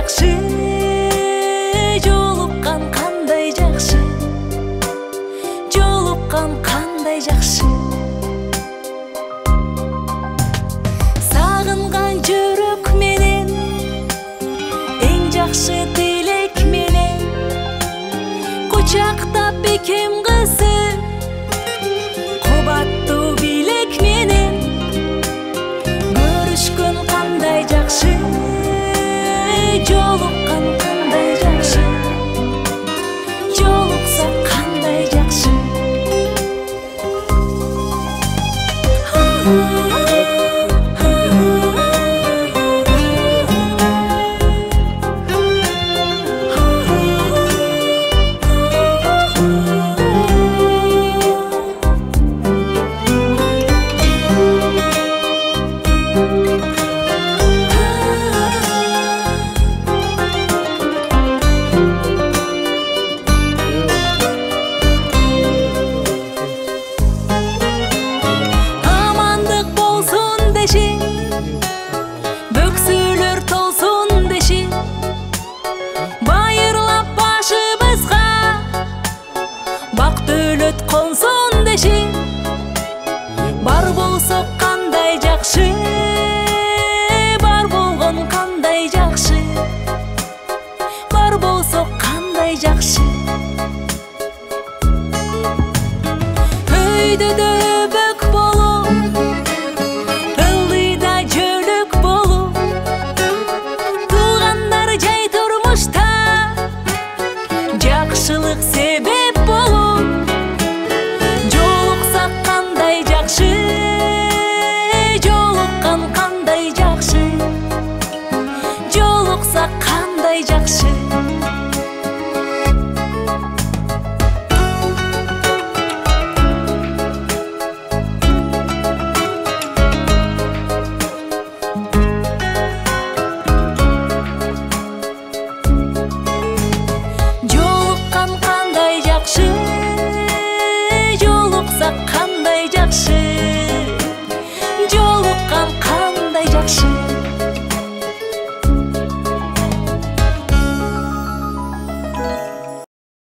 жакшы, жолуккан кандай жакшы, жолуккан кандай жакшы. Сагынган жүрөк менен, эң жакшы тилек менен, кучактап бекем кызы, кубаттуу билек менен, көрүшкөн кандай жакшы, жолуккан кандай жакшы, жолуксак кандай жакшы. Бөксөлөр толсун деши, байырлап башыбызга бак дөөлөт консун деши. Бар болсок кандай жакшы, бар болгон кандай жакшы, бар болсок кандай жакшы. Өйдөдө бөк болуп, жакшылык себеп болуп, жолуксак кандай жакшы, жолуккан кандай жакшы, жолуксак кандай жакшы.